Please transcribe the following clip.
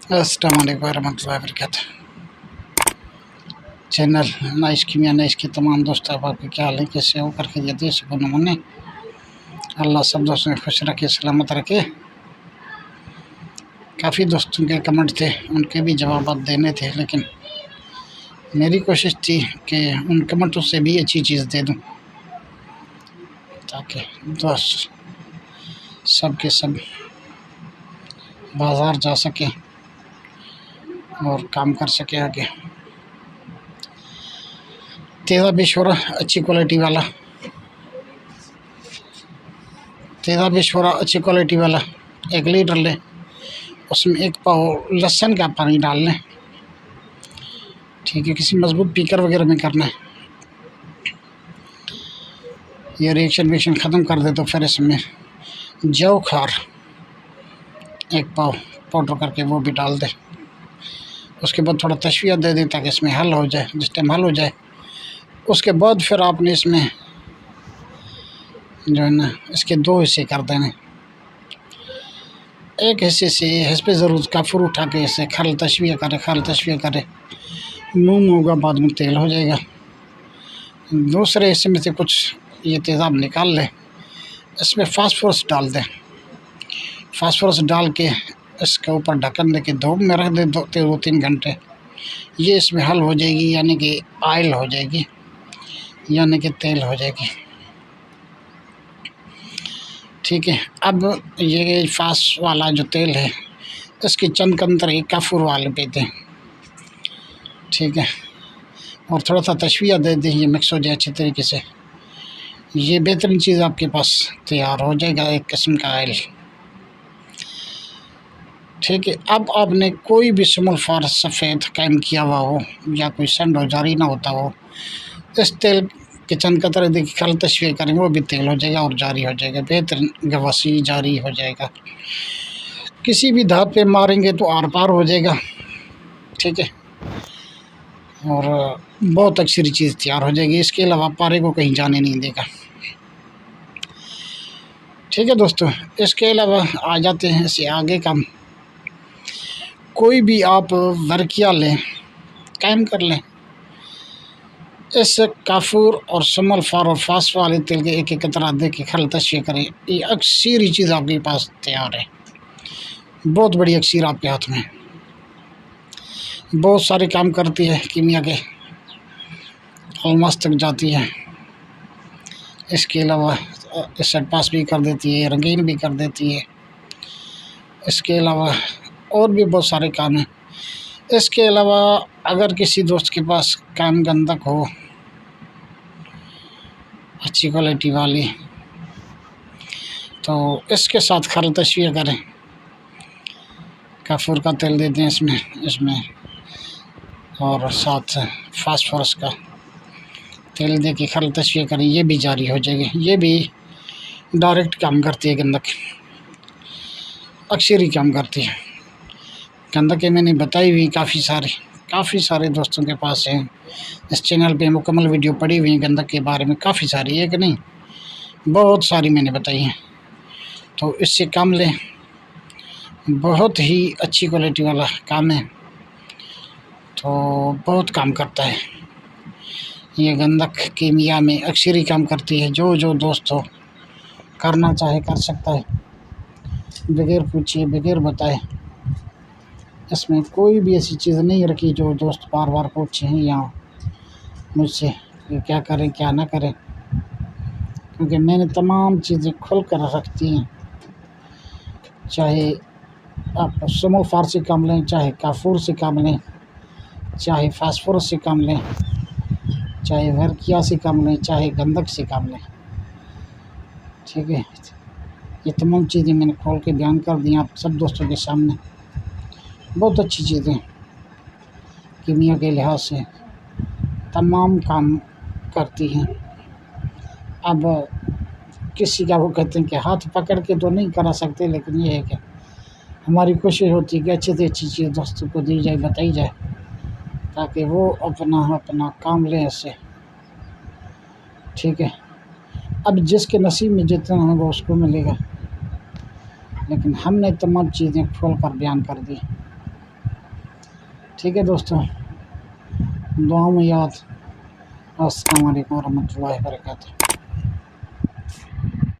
अस्सलाम वालेकुम रहमतुल्लाहि व बरकातुहू। चैनल नाइश कीमिया नाइश के तमाम दोस्त अब आपके क्या हाल है, कैसे हो करके ये सुबह नमूने। अल्लाह सब दोस्तों को खुश रखे, सलामत रखे। काफ़ी दोस्तों के कमेंट थे, उनके भी जवाब देने थे, लेकिन मेरी कोशिश थी कि उन कमेंटों से भी अच्छी चीज़ दे दूं ताकि दोस्त सब के सब बाज़ार जा सकें और काम कर सके आगे। तेज़ा बिशोरा अच्छी क्वालिटी वाला, तेज़ा बिशोरा अच्छी क्वालिटी वाला 1 लीटर लें, उसमें 1 पाव लहसुन का पानी डाल लें। ठीक है, किसी मजबूत पीकर वगैरह में करना है। ये रिएक्शन ख़त्म कर दे तो फिर इसमें जौ खार 1 पाव पाउडर करके वो भी डाल दे। उसके बाद थोड़ा तशविया दे दें ताकि इसमें हल हो जाए। जिस टाइम हल हो जाए उसके बाद फिर आपने इसमें जो है ना इसके 2 हिस्से कर देने। एक हिस्से से हिस्से ज़रूर काफूर उठा के इसे खल तशविया करे, मुँह में होगा, बाद में तेल हो जाएगा। दूसरे हिस्से में से कुछ ये तेज़ाब निकाल लें, इसमें फास्फोरस डाल दें। फास्फोरस डाल के इसके ऊपर ढक्कन दे के धूप में रख दे 2-3 घंटे। ये इसमें हल हो जाएगी, यानी कि ऑयल हो जाएगी, यानी कि तेल हो जाएगी। ठीक है, अब ये फास्ट वाला जो तेल है इसकी चंद कंतरे काफूर वाले पे दें। ठीक है, और थोड़ा सा तशविया दे दें, ये मिक्स हो जाए अच्छे तरीके से। ये बेहतरीन चीज़ आपके पास तैयार हो जाएगा, एक किस्म का ऑयल। ठीक है, अब आपने कोई भी सुमुल फार सफ़ेद कायम किया हुआ हो या कोई संड हो जारी ना होता हो, इस तेल के चंद कतरे देखिए खल तशविया करें, वो भी तेल हो जाएगा और जारी हो जाएगा, बेहतरीन गवासी जारी हो जाएगा। किसी भी धात पे मारेंगे तो आर पार हो जाएगा। ठीक है, और बहुत अच्छी चीज़ तैयार हो जाएगी। इसके अलावा पारे को कहीं जाने नहीं देगा। ठीक है दोस्तों, इसके अलावा आ जाते हैं इससे आगे का। कोई भी आप वर्किया लें, कायम कर लें, इस काफूर और सुमल फार और फास्ट वाले तेल के एक कतरा दे के खल तशविया करें। ये अक्सर चीज़ आपके पास तैयार है, बहुत बड़ी अक्सर आपके हाथ में, बहुत सारे काम करती है, कीमिया के अलमास तक जाती है। इसके अलावा सेट पास भी कर देती है, रंगीन भी कर देती है। इसके अलावा और भी बहुत सारे काम हैं। इसके अलावा अगर किसी दोस्त के पास काम गंदक हो अच्छी क्वालिटी वाली, तो इसके साथ खल तशविया करें। काफूर का तेल देते हैं इसमें और साथ फास्फोरस का तेल दे के खल तशविया करें, ये भी जारी हो जाएगी। ये भी डायरेक्ट काम करती है, गंदक अक्सर ही काम करती है। गंदक के मैंने बताई हुई काफ़ी सारे दोस्तों के पास हैं। इस चैनल पे मुकम्मल वीडियो पड़ी हुई है गंदक के बारे में, काफ़ी सारी, एक नहीं बहुत सारी मैंने बताई हैं। तो इससे काम लें, बहुत ही अच्छी क्वालिटी वाला काम है, तो बहुत काम करता है। ये गंदक कीमिया में अक्सर ही काम करती है। जो दोस्त हो करना चाहे कर सकता है, बगैर पूछे बगैर बताए। इसमें कोई भी ऐसी चीज़ नहीं रखी जो दोस्त बार बार पूछें या मुझसे कि क्या करें क्या ना करें, क्योंकि मैंने तमाम चीज़ें खुल कर रखती हैं। चाहे आप सुमुल फार से काम लें, चाहे काफूर से काम लें, चाहे फास्फोरस से काम लें, चाहे वर्किया से काम लें, चाहे गंदक से काम लें। ठीक है, ये तमाम चीज़ें मैंने खोल के बयान कर दी आप सब दोस्तों के सामने। बहुत अच्छी चीज़ें कीमिया के लिहाज से तमाम काम करती हैं। अब किसी का वो कहते हैं कि हाथ पकड़ के तो नहीं करा सकते, लेकिन ये है कि हमारी कोशिश होती है कि अच्छी से अच्छी चीज़ दोस्तों को दी जाए, बताई जाए, ताकि वो अपना काम लें इससे। ठीक है, अब जिसके नसीब में जितना होगा उसको मिलेगा, लेकिन हमने तमाम चीज़ें खोल कर बयान कर दी। ठीक है दोस्तों, दुआ में याद। अस्सलाम वालेकुम रहमतुल्लाहि व बरकातहू।